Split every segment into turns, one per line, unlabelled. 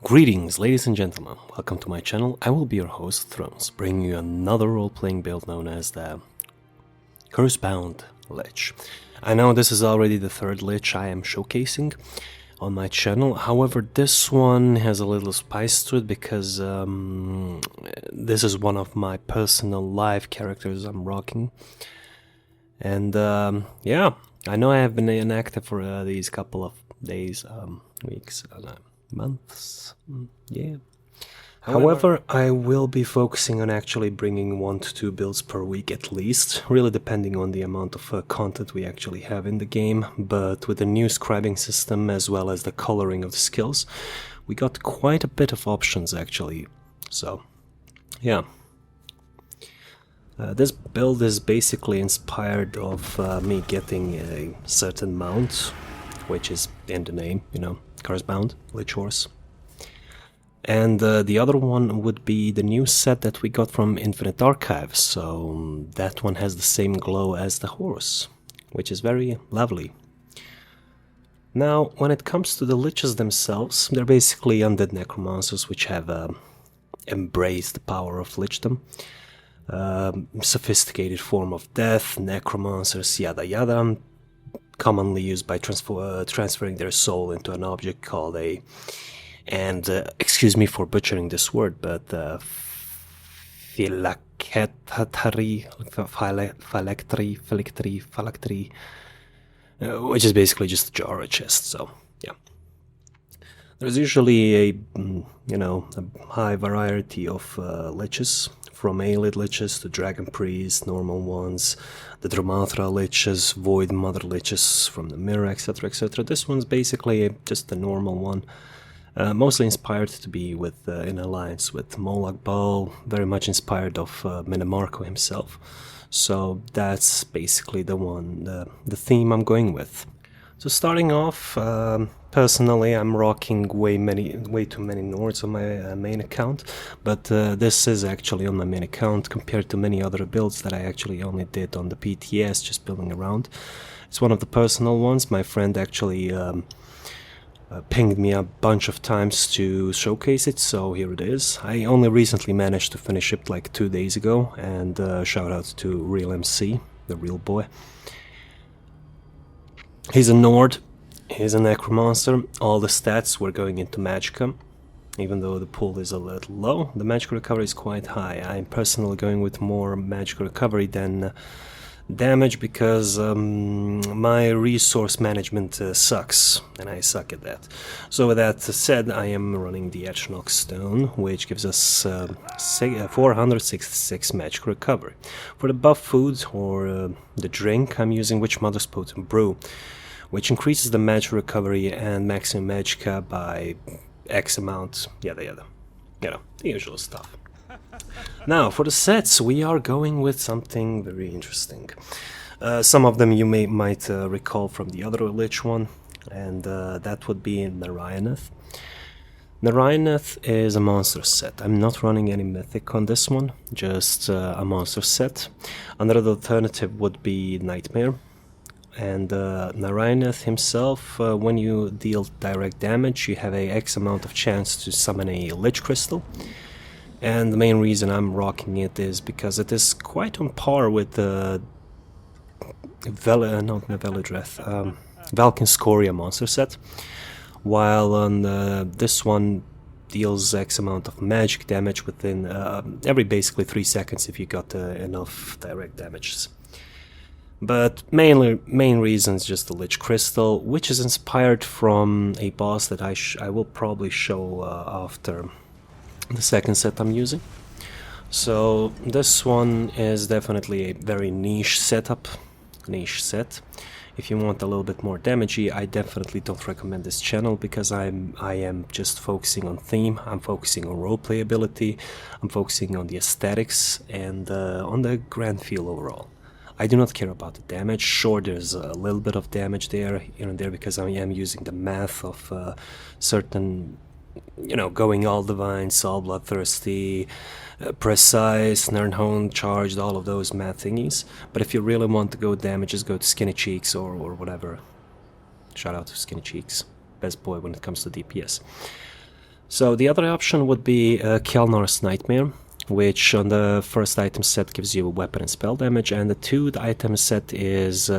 Greetings, ladies and gentlemen. Welcome to my channel. I will be your host, Thrones, bringing you another role-playing build known as the Cursebound Lich. I know this is already the third Lich I am showcasing on my channel. However, this one has a little spice to it because this is one of my personal live characters I'm rocking. And yeah, I know I have been inactive for these couple of days, weeks, months, yeah. However, I will be focusing on actually bringing 1 to 2 builds per week at least, really depending on the amount of content we actually have in the game. But with the new scribing system as well as the coloring of the skills, we got quite a bit of options actually. So, yeah. This build is basically inspired of me getting a certain mount, which is in the name, you know, Cursebound, Lich Horse. And the other one would be the new set that we got from Infinite Archives, so that one has the same glow as the horse, which is very lovely. Now, when it comes to the Liches themselves, they're basically undead necromancers which have embraced the power of Lichdom. Sophisticated form of death, necromancers, yada yada, commonly used by transferring their soul into an object called a, and excuse me for butchering this word, but phylactery, which is basically just a jar or a chest. So yeah, there's usually a a high variety of liches, from Aelid liches to Dragon Priest, normal ones, the Dromathra liches, Void Mother liches from the Mirror, etc, etc. This one's basically just a normal one, mostly inspired to be with in alliance with Molag Bal, very much inspired of Minimarco himself. So that's basically the one, the theme I'm going with. So starting off, personally I'm rocking way too many Nords on my main account, but this is actually on my main account compared to many other builds that I actually only did on the PTS, just building around. It's one of the personal ones. My friend actually pinged me a bunch of times to showcase it, so here it is. I only recently managed to finish it like 2 days ago, and shout out to Real MC, the real boy. He's a Nord, he's a Necromancer. All the stats were going into Magicka. Even though the pool is a little low, the Magicka recovery is quite high. I'm personally going with more Magicka recovery than damage because my resource management sucks, and I suck at that. So with that said, I am running the Etchnox Stone, which gives us 466 Magicka recovery. For the buff food or the drink, I'm using Witch Mother's Potent Brew, which increases the Magicka recovery and maximum Magicka by X amount, yada yada. You know, the usual stuff. Now, for the sets, we are going with something very interesting. Some of them you might recall from the other Lich one, and that would be Narayaneth. Narayaneth is a monster set. I'm not running any mythic on this one, just a monster set. Another alternative would be Nightmare. And Narayaneth himself, when you deal direct damage, you have a X amount of chance to summon a Lich Crystal. And the main reason I'm rocking it is because it is quite on par with the Valken Scoria monster set, while on this one deals X amount of magic damage within every basically 3 seconds if you got enough direct damages. But main reason is just the Lich Crystal, which is inspired from a boss that I will probably show after the second set I'm using. So this one is definitely a very niche set. If you want a little bit more damagey, I definitely don't recommend this channel because I am just focusing on theme, I'm focusing on roleplay ability, I'm focusing on the aesthetics and on the grand feel overall. I do not care about the damage. Sure, there's a little bit of damage there, here and there, because I am using the math of certain, going all divine, all bloodthirsty, precise, Nernhone, charged, all of those math thingies. But if you really want to go damage, just go to Skinny Cheeks or whatever. Shout out to Skinny Cheeks, best boy when it comes to DPS. So the other option would be Kjellnar's Nightmare, which on the first item set gives you weapon and spell damage, and the two item set is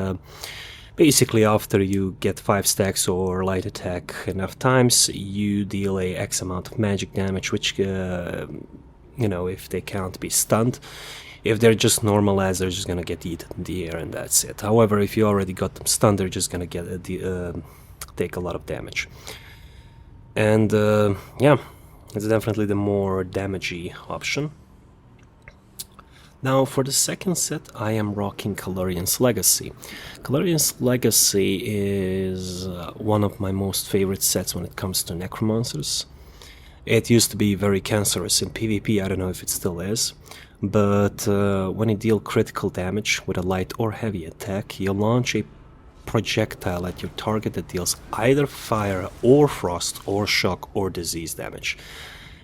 basically after you get 5 stacks or light attack enough times, you deal a X amount of magic damage, which, you know, if they can't be stunned. If they're just normal as, they're just gonna get eaten in the air and that's it. However, if you already got them stunned, they're just gonna get take a lot of damage. And yeah, it's definitely the more damagey option. Now for the second set, I am rocking Calurian's Legacy. Calurian's Legacy is one of my most favorite sets when it comes to Necromancers. It used to be very cancerous in PvP, I don't know if it still is, but when you deal critical damage with a light or heavy attack, you launch a projectile at your target that deals either fire or frost or shock or disease damage,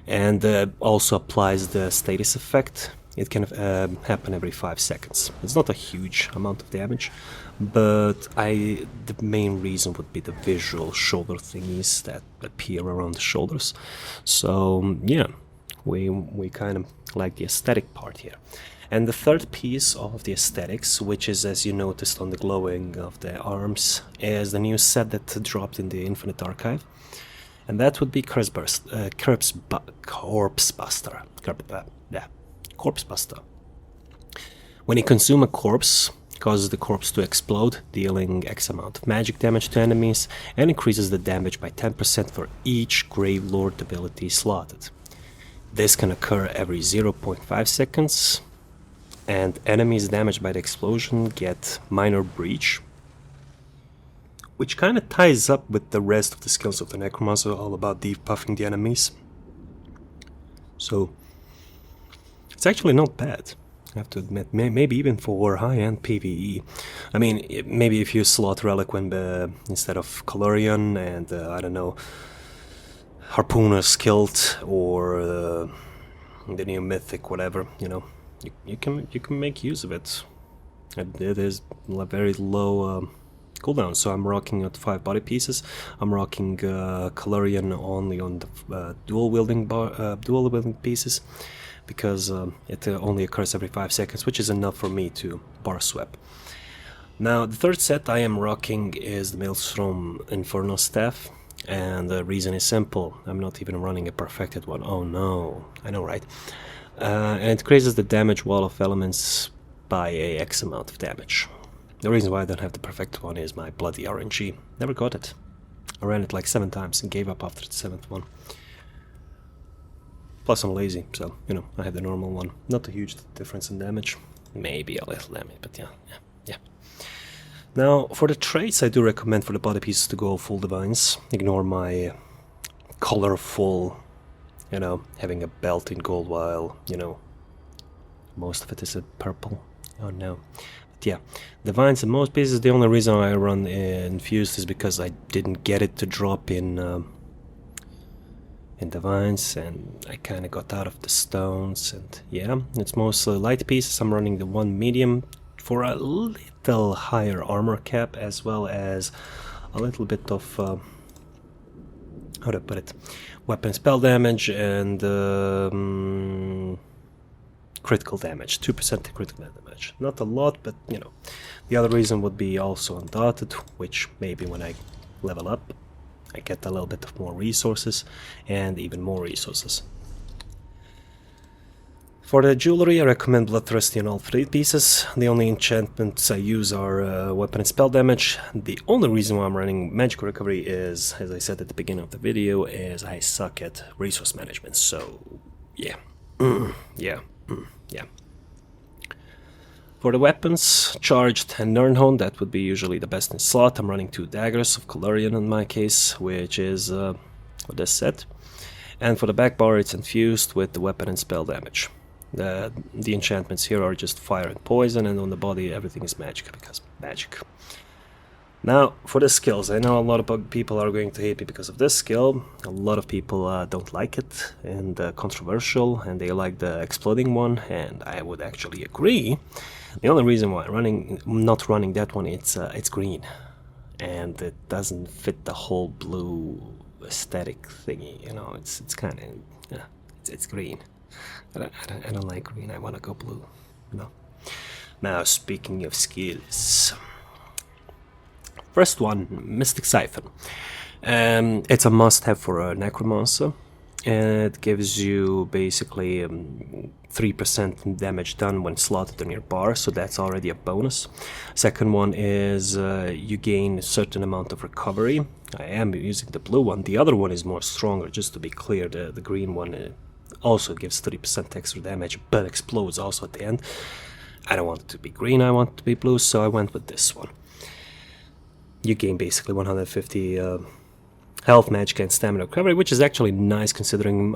and also applies the status effect. It can happen every 5 seconds. It's not a huge amount of damage, but the main reason would be the visual shoulder thingies that appear around the shoulders. So yeah, we kind of like the aesthetic part here. And the third piece of the aesthetics, which is, as you noticed on the glowing of the arms, is the new set that dropped in the Infinite Archive. And that would be Corpsebuster. When you consume a corpse, causes the corpse to explode, dealing X amount of magic damage to enemies, and increases the damage by 10% for each Grave Lord ability slotted. This can occur every 0.5 seconds, and enemies damaged by the explosion get minor breach, which kind of ties up with the rest of the skills of the Necromancer, all about debuffing the enemies. So it's actually not bad, I have to admit, maybe even for high-end PVE. I mean, maybe if you slot Reliquin instead of Calurian and, I don't know, Harpooner's Kilt or the new Mythic, whatever, you know, you can make use of it. It is a very low cooldown, so I'm rocking at 5 body pieces. I'm rocking Calurian only on the dual wielding pieces, because it only occurs every 5 seconds, which is enough for me to bar swap. Now the third set I am rocking is the Maelstrom Infernal Staff, and the reason is simple. I'm not even running a perfected one. Oh no, I know, right? And it increases the damage wall of elements by a X amount of damage. The reason why I don't have the perfect one is my bloody RNG. Never got it. I ran it like 7 times and gave up after the 7th one. Plus I'm lazy, so, you know, I have the normal one. Not a huge difference in damage. Maybe a little damage, but yeah. Now, for the traits, I do recommend for the body pieces to go full Divines. Ignore my colorful, you know, having a belt in gold while, you know, most of it is purple. Oh no. But yeah, Divines in most pieces. The only reason I run Infused is because I didn't get it to drop in Divines, and I kind of got out of the stones, and yeah, it's mostly light pieces. I'm running the 1 medium for a little higher armor cap, as well as a little bit of how to put it, weapon spell damage and critical damage, 2% critical damage. Not a lot, but you know. The other reason would be also Undaunted, which maybe when I level up I get a little bit of more resources, and even more resources. For the jewelry, I recommend Bloodthirsty on all 3 pieces. The only enchantments I use are weapon and spell damage. The only reason why I'm running Magical Recovery is, as I said at the beginning of the video, is I suck at resource management, so yeah. Yeah. For the weapons, Charged and Nirnhorn, that would be usually the best in slot. I'm running 2 daggers of Calurian in my case, which is this set. And for the back bar, it's infused with the weapon and spell damage. The enchantments here are just fire and poison, and on the body everything is magic, because magic. Now, for the skills, I know a lot of people are going to hate me because of this skill. A lot of people don't like it, and controversial, and they like the exploding one, and I would actually agree. The only reason why I'm not running that one, it's green, and it doesn't fit the whole blue aesthetic thingy, you know. It's kind of it's green. I don't like green. I want to go blue. You know. Now, speaking of skills, first one, Mystic Siphon. It's a must-have for a Necromancer. It gives you basically 3% damage done when slotted on your bar, so that's already a bonus. Second one is you gain a certain amount of recovery. I am using the blue one. The other one is more stronger, just to be clear. The green one also gives 30% extra damage, but explodes also at the end. I don't want it to be green, I want it to be blue, so I went with this one. You gain basically 150 health, Magicka, and stamina recovery, which is actually nice considering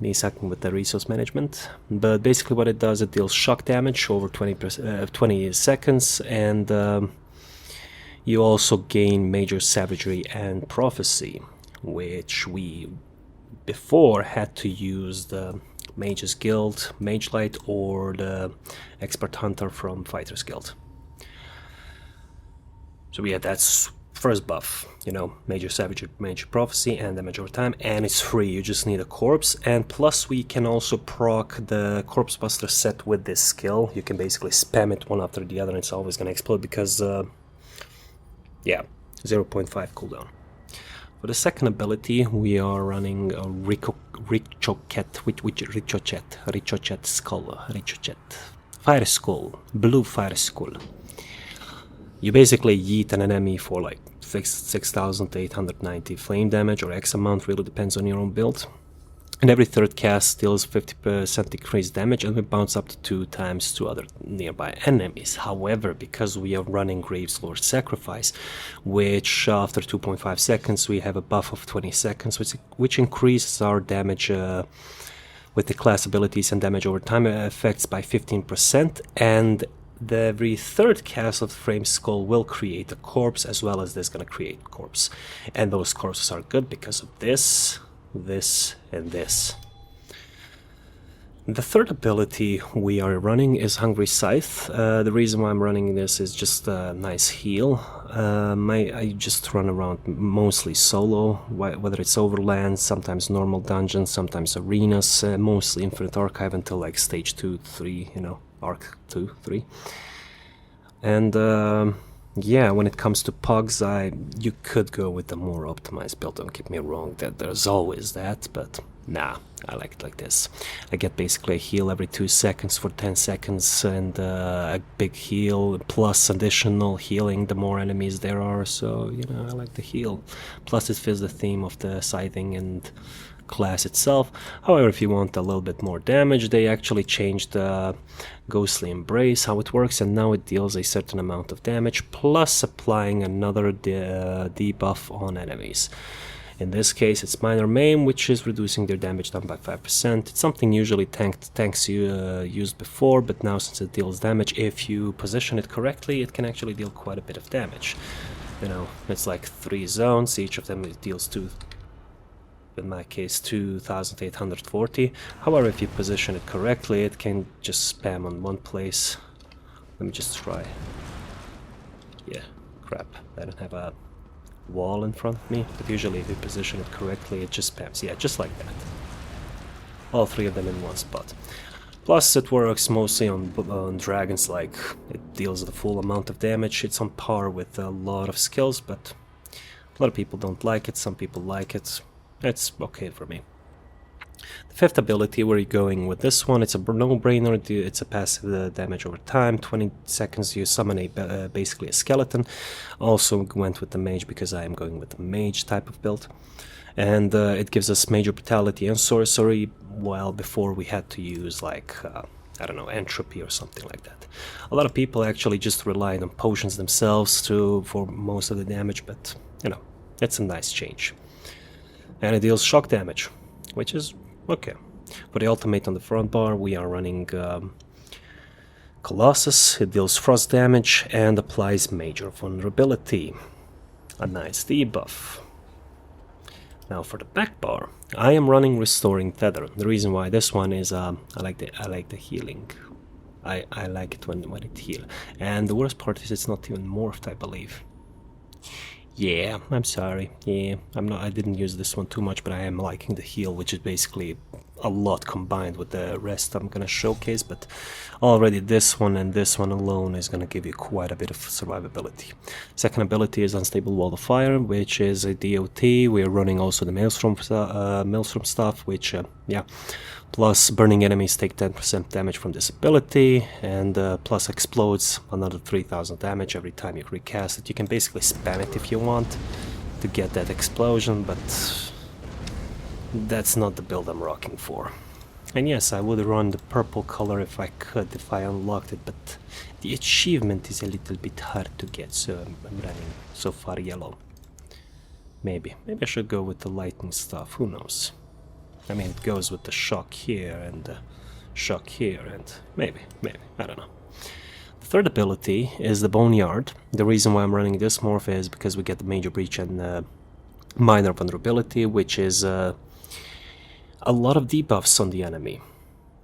me sucking with the resource management. But basically what it does, it deals shock damage over 20 seconds, and you also gain Major Savagery and Prophecy, which we before had to use the Mage's Guild, Mage Light, or the Expert Hunter from Fighter's Guild. So yeah, that's first buff, you know, Major Savagery, Major Prophecy, and damage over time, and it's free. You just need a corpse, and plus we can also proc the Corpse Buster set with this skill. You can basically spam it one after the other, and it's always gonna explode because, yeah, 0.5 cooldown. For the second ability, we are running a Ricochet Skull, Fire Skull, Blue Fire Skull. You basically yeet an enemy for like 6,890 flame damage, or X amount, really depends on your own build. And every third cast deals 50% increased damage, and we bounce up to 2 times to other nearby enemies. However, because we are running Graveslord Sacrifice, which after 2.5 seconds we have a buff of 20 seconds, which increases our damage with the class abilities and damage over time effects by 15%, and every third cast of the Frame Skull will create a corpse, as well as this gonna create a corpse. And those corpses are good because of this, and this. The third ability we are running is Hungry Scythe. The reason why I'm running this is just a nice heal. I just run around mostly solo, whether it's overland, sometimes normal dungeons, sometimes arenas, mostly Infinite Archive until like stage 2, 3, you know, arc 2, 3. And yeah, when it comes to pugs, you could go with a more optimized build, don't get me wrong, that there's always that, but nah, I like it like this. I get basically a heal every 2 seconds for 10 seconds, and a big heal, plus additional healing the more enemies there are, so, you know, I like the heal. Plus it fits the theme of the scything and class itself. However, if you want a little bit more damage, they actually changed the Ghostly Embrace, how it works, and now it deals a certain amount of damage, plus applying another debuff on enemies. In this case, it's Minor Maim, which is reducing their damage down by 5%. It's something usually tanks used before, but now since it deals damage, if you position it correctly, it can actually deal quite a bit of damage. You know, it's like 3 zones, each of them deals 2, in my case 2,840. However, if you position it correctly, it can just spam on one place. Let me just try. Yeah, crap, I don't have a wall in front of me, but usually if you position it correctly, it just spams. Yeah, just like that. All 3 of them in one spot. Plus it works mostly on dragons, like it deals the full amount of damage. It's on par with a lot of skills, but a lot of people don't like it, some people like it. It's okay for me. The fifth ability, where you're going with this one, it's a no-brainer. It's a passive damage over time. 20 seconds you summon basically a skeleton. Also went with the mage because I am going with the mage type of build. And it gives us major brutality and sorcery, while before we had to use like, I don't know, entropy or something like that. A lot of people actually just relied on potions themselves for most of the damage, but you know, it's a nice change. And it deals shock damage, which is okay. For the ultimate on the front bar, we are running Colossus. It deals frost damage and applies major vulnerability. A nice debuff. Now for the back bar, I am running Restoring Tether. The reason why this one is I like the healing. I like it when it heals. And the worst part is it's not even morphed, I believe. Yeah, I'm sorry. Yeah, I didn't use this one too much, but I am liking the heal, which is basically a lot combined with the rest I'm gonna showcase, but already this one and this one alone is gonna give you quite a bit of survivability. Second ability is Unstable Wall of Fire, which is a DOT. We're running also the Maelstrom stuff, which, yeah, plus burning enemies take 10% damage from this ability, and plus explodes another 3000 damage every time you recast it. You can basically spam it if you want to get that explosion, but that's not the build I'm rocking for. And yes, I would run the purple color if I could, if I unlocked it, but the achievement is a little bit hard to get, so I'm running so far yellow. Maybe I should go with the lightning stuff, who knows. I mean, it goes with the shock here and shock here, and maybe, I don't know. The third ability is the Boneyard. The reason why I'm running this morph is because we get the Major Breach and Minor Vulnerability, which is a lot of debuffs on the enemy.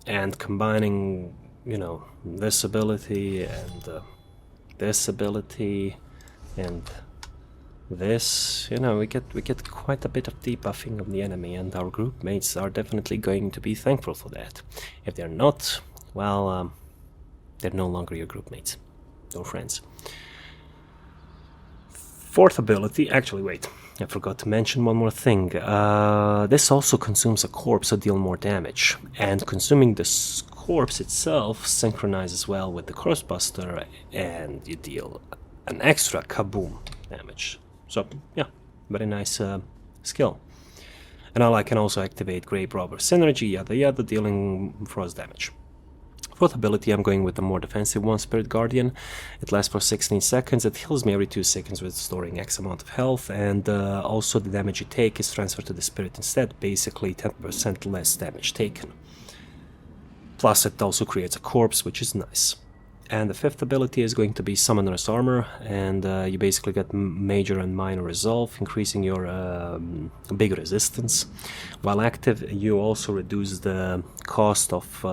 And combining, you know, this ability and this ability and this, you know, we get quite a bit of debuffing of the enemy, and our group mates are definitely going to be thankful for that. If they're not, well, they're no longer your group mates or friends. Fourth ability, actually wait, I forgot to mention one more thing. This also consumes a corpse to deal more damage, and consuming this corpse itself synchronizes well with the Curse Buster, and you deal an extra kaboom damage. So, yeah, very nice skill. And I can also activate Grave Robber Synergy, yada yada, dealing frost damage. Fourth ability, I'm going with the more defensive one, Spirit Guardian. It lasts for 16 seconds, it heals me every 2 seconds, restoring X amount of health, and also the damage you take is transferred to the spirit instead, basically 10% less damage taken. Plus it also creates a corpse, which is nice. And the fifth ability is going to be Summoner's Armor, and you basically get Major and Minor Resolve, increasing your big resistance. While active, you also reduce the cost of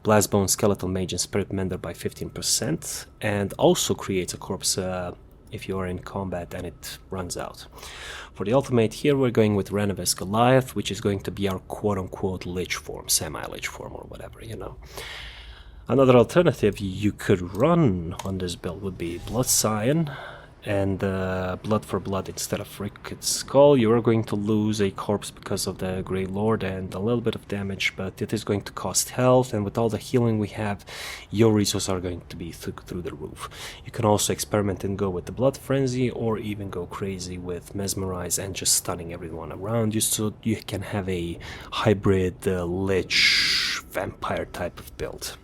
Blastbone, Skeletal Mage, and Spirit Mender by 15%, and also creates a corpse if you are in combat and it runs out. For the ultimate here, we're going with Renovus Goliath, which is going to be our quote-unquote Lich form, semi-Lich form, or whatever, you know. Another alternative you could run on this build would be Blood Scion and Blood for Blood instead of Ricket's Skull. You are going to lose a corpse because of the Grey Lord and a little bit of damage, but it is going to cost health, and with all the healing we have, your resources are going to be through the roof. You can also experiment and go with the Blood Frenzy, or even go crazy with Mesmerize and just stunning everyone around you, so you can have a hybrid Lich vampire type of build.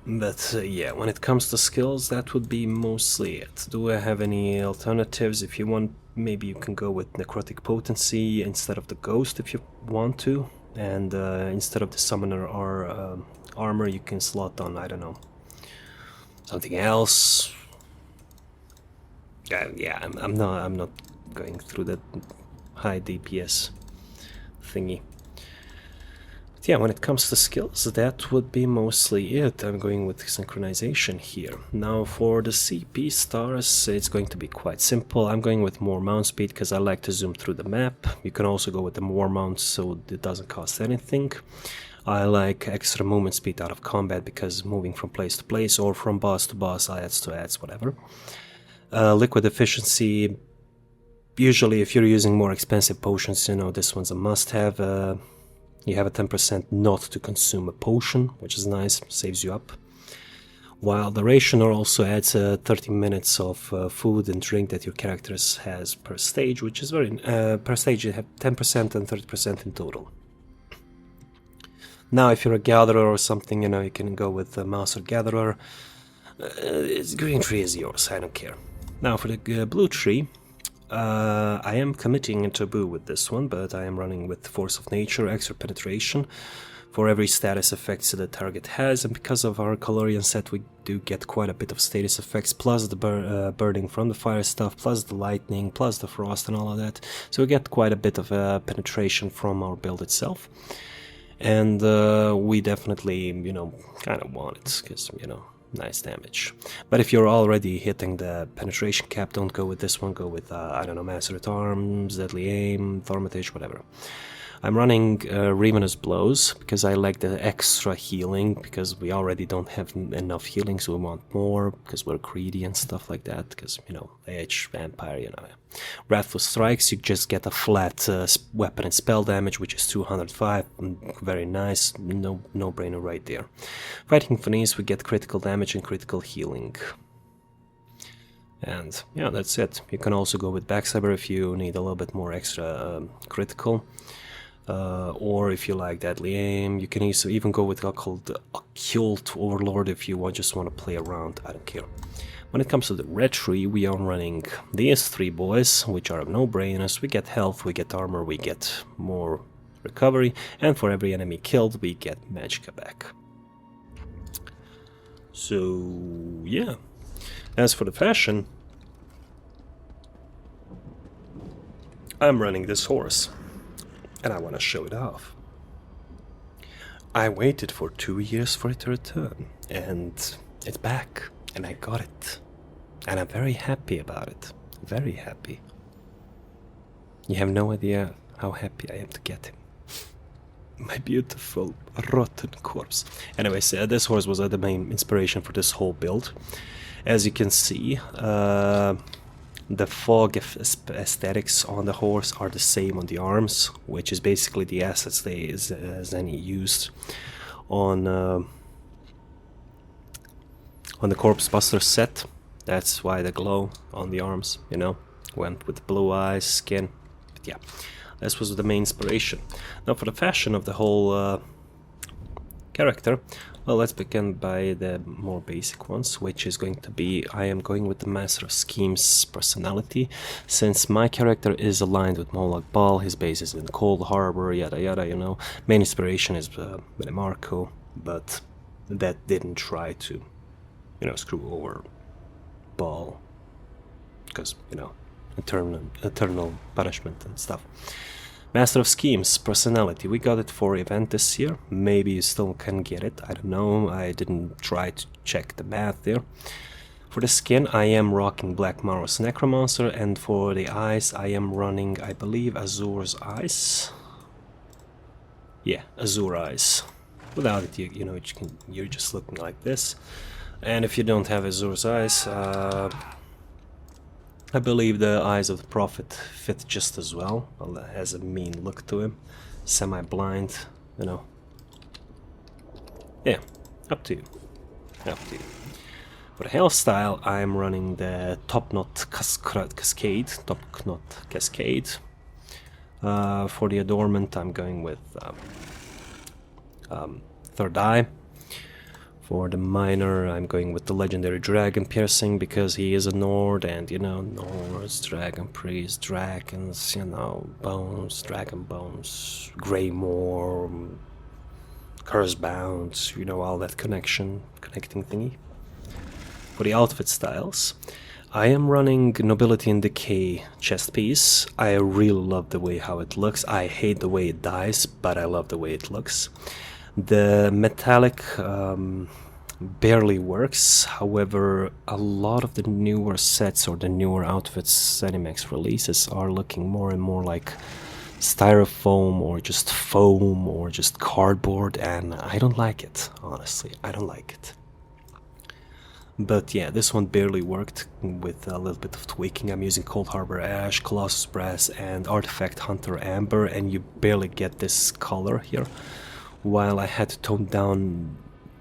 But yeah, when it comes to skills, that would be mostly it. Do I have any alternatives? If you want, maybe you can go with Necrotic Potency instead of the Ghost if you want to. And instead of the Summoner or Armor, you can slot on, I don't know, something else. Yeah, I'm not going through that high DPS thingy. Yeah, when it comes to skills, that would be mostly it. I'm going with synchronization here. Now for the CP stars, it's going to be quite simple. I'm going with more mount speed because I like to zoom through the map. You can also go with the more mounts so it doesn't cost anything. I like extra movement speed out of combat because moving from place to place or from boss to boss, adds to adds, whatever. Liquid efficiency, usually if you're using more expensive potions, you know, this one's a must-have. You have a 10% not to consume a potion, which is nice, saves you up. While the rationer also adds 30 minutes of food and drink that your character has per stage, which is very... per stage you have 10% and 30% in total. Now if you're a gatherer or something, you know, you can go with the Mouse or Gatherer. Green tree is yours, I don't care. Now for the blue tree, I am committing a taboo with this one, but I am running with Force of Nature, extra penetration for every status effects the target has, and because of our Calorian set we do get quite a bit of status effects, plus the burning from the fire stuff, plus the lightning, plus the frost and all of that, so we get quite a bit of penetration from our build itself. And we definitely, you know, kind of want it, because, you know, nice damage. But if you're already hitting the penetration cap, don't go with this one, go with, I don't know, Master at Arms, Deadly Aim, Thaumaturge, whatever. I'm running Ravenous Blows because I like the extra healing, because we already don't have enough healing, so we want more, because we're greedy and stuff like that, because, you know, Lich, Vampire, you know. Wrathful Strikes, you just get a flat weapon and spell damage, which is 205, very nice, no-brainer right there. Fighting Finesse, we get critical damage and critical healing. And yeah, that's it. You can also go with Backstabber if you need a little bit more extra critical. Or if you like Deadly Aim, you can even go with called Occult Overlord if you just want to play around, I don't care. When it comes to the red tree, we are running these three boys, which are no-brainers. We get health, we get armor, we get more recovery, and for every enemy killed, we get Magicka back. So, yeah. As for the fashion, I'm running this horse, and I want to show it off. I waited for 2 years for it to return, and it's back, and I got it. And I'm very happy about it. Very happy. You have no idea how happy I am to get him. My beautiful, rotten corpse. Anyways, this horse was the main inspiration for this whole build. As you can see, the fog aesthetics on the horse are the same on the arms, which is basically the assets Zenny used on the Corpse Buster set. That's why the glow on the arms, you know, went with blue eyes, skin. But yeah, this was the main inspiration. Now for the fashion of the whole character, well, let's begin by the more basic ones, which is going to be, I am going with the Master of Schemes personality, since my character is aligned with Molag Bal, his base is in Cold Harbor, yada yada, you know. Main inspiration is with Marco, but that didn't try to, you know, screw over Ball, because, you know, eternal punishment and stuff. Master of Schemes personality, we got it for event this year. Maybe you still can get it, I don't know, I didn't try to check the math there. For the skin, I am rocking Black Maros Necromancer, and for the eyes, I am running, I believe, Azur's Eyes. Yeah, Azure Eyes. Without it, you know, you're just looking like this. And if you don't have Azur's Eyes, I believe the Eyes of the Prophet fit just as well. Well, it has a mean look to him. Semi-blind, you know. Yeah, up to you. Up to you. For the hairstyle, I'm running the Top Knot Cascade. Top Knot Cascade. For the adornment, I'm going with Third Eye. For the minor, I'm going with the legendary Dragon Piercing, because he is a Nord, and, you know, Nords, Dragon Priest, Dragons, you know, Bones, Dragon Bones, Greymoor, Cursebound, you know, all that connecting thingy. For the outfit styles, I am running Nobility and Decay chest piece. I really love the way how it looks. I hate the way it dies, but I love the way it looks. The metallic barely works, however, a lot of the newer sets or the newer outfits ZeniMax releases are looking more and more like styrofoam or just foam or just cardboard, and I don't like it, honestly, I don't like it. But yeah, this one barely worked with a little bit of tweaking. I'm using Cold Harbor Ash, Colossus Brass, and Artifact Hunter Amber, and you barely get this color here, while I had to tone down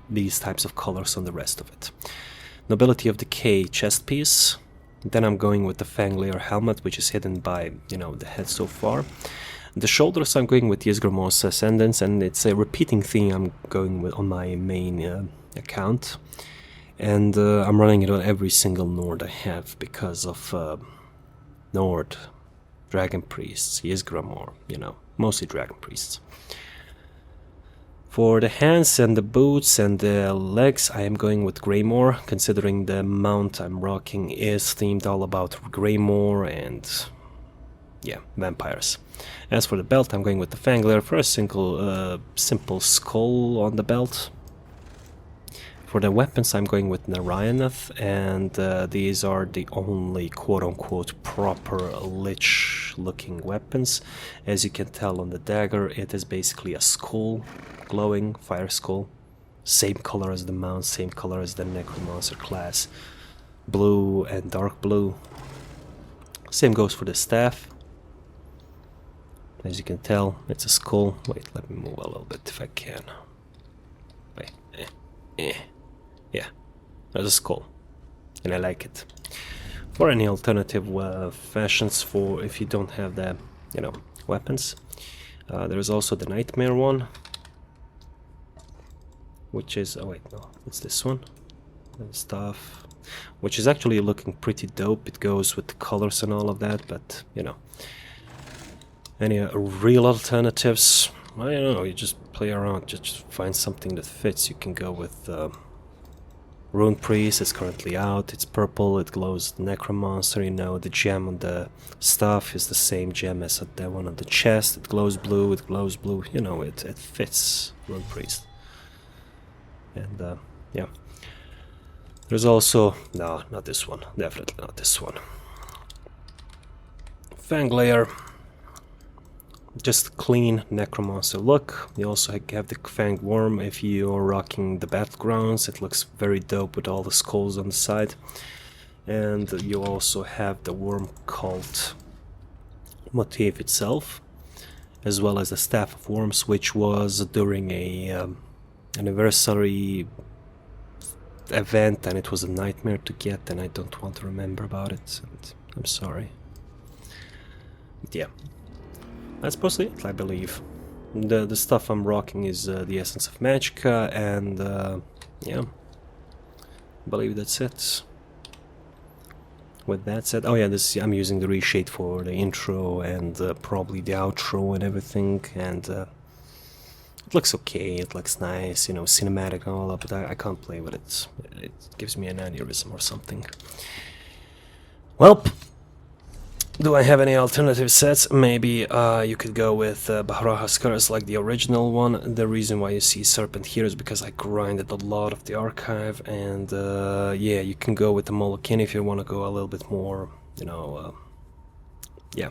these types of colors on the rest of it. Nobility of Decay chest piece. Then I'm going with the Fang Layer helmet, which is hidden by, you know, the head so far. The shoulders I'm going with Ysgramor's Ascendance, and it's a repeating thing I'm going with on my main account. And I'm running it on every single Nord I have because of Nord, Dragon Priests, Ysgramor, you know, mostly Dragon Priests. For the hands and the boots and the legs, I am going with Greymoor, considering the mount I'm rocking is themed all about Greymoor and, yeah, vampires. As for the belt, I'm going with the Fangler for a simple skull on the belt. For the weapons I'm going with Narayanath, and these are the only quote-unquote proper Lich looking weapons. As you can tell on the dagger, it is basically a skull, glowing fire skull. Same color as the mount, same color as the Necromancer class. Blue and dark blue. Same goes for the staff. As you can tell, it's a skull. Wait, let me move a little bit if I can. Wait, yeah, there's a skull, and I like it. For any alternative fashions, for if you don't have the, you know, weapons, there's also the Nightmare one, which is, oh wait, no, it's this one, and stuff, which is actually looking pretty dope. It goes with the colors and all of that, but you know, any real alternatives, I don't know, you just play around, just find something that fits. You can go with Rune Priest. It's currently out, it's purple, it glows Necromancer, you know, the gem on the stuff is the same gem as the one on the chest, it glows blue, you know, it fits Rune Priest. And yeah, there's also, no, not this one, definitely not this one. Fang Layer. Just clean Necromancer look. You also have the Fanged Worm if you're rocking the Battlegrounds. It looks very dope with all the skulls on the side. And you also have the Worm Cult motif itself, as well as the Staff of Worms, which was during a anniversary event, and it was a nightmare to get, and I don't want to remember about it, and I'm sorry. But yeah. That's mostly it, I believe. The stuff I'm rocking is the Essence of Magicka, and yeah, I believe that's it. With that said, oh yeah, this I'm using the reshade for the intro and probably the outro and everything, and it looks okay, it looks nice, you know, cinematic and all that, but I can't play with it. It gives me an aneurysm or something. Welp. Do I have any alternative sets? Maybe you could go with Bahraha's Curse like the original one. The reason why you see Serpent here is because I grinded a lot of the archive, and yeah, you can go with the Molokin if you want to go a little bit more, you know, yeah,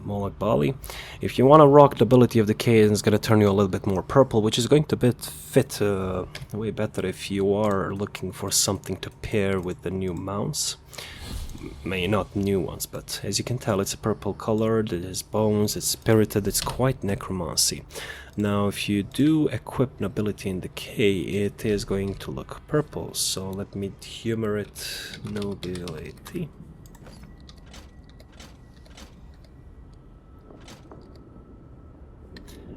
Moloch Bali. If you want to rock the ability of Decay, it's going to turn you a little bit more purple, which is going to fit way better if you are looking for something to pair with the new mounts. Maybe not new ones, but as you can tell, it's a purple colored, it has bones, it's spirited, it's quite necromancy. Now if you do equip an ability in Decay, it is going to look purple, so let me humor it. Nobility.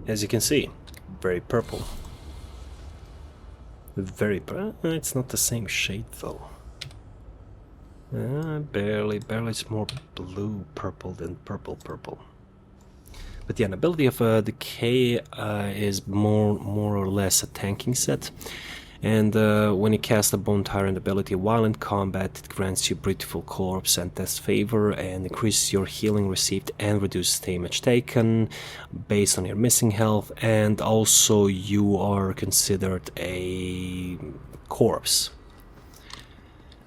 As you can see, very purple. Very purple. It's not the same shade though. Barely, it's more blue purple than purple. But yeah, an ability of Decay is more or less a tanking set, and when you cast a Bone Tyrant ability while in combat, it grants you Beautiful Corpse and Test Favor, and increases your healing received and reduces damage taken based on your missing health, and also you are considered a corpse.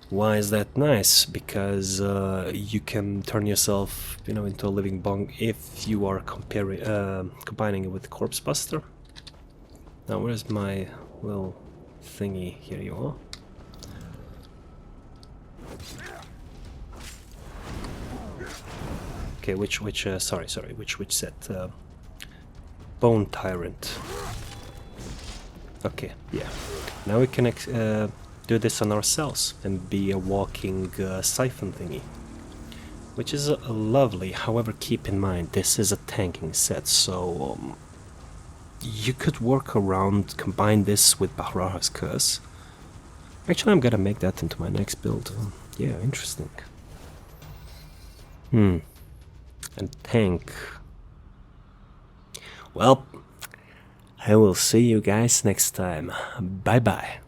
Why is that nice? Because you can turn yourself, you know, into a living bong if you are combining it with Corpse Buster. Now, where's my little thingy? Here you are. Okay, which set? Bone Tyrant. Okay, yeah. Now we can do this on ourselves and be a walking siphon thingy, which is lovely. However, keep in mind this is a tanking set, so you could work around, combine this with Bahraha's Curse. Actually, I'm gonna make that into my next build. Yeah, interesting. And tank. Well, I will see you guys next time. Bye bye.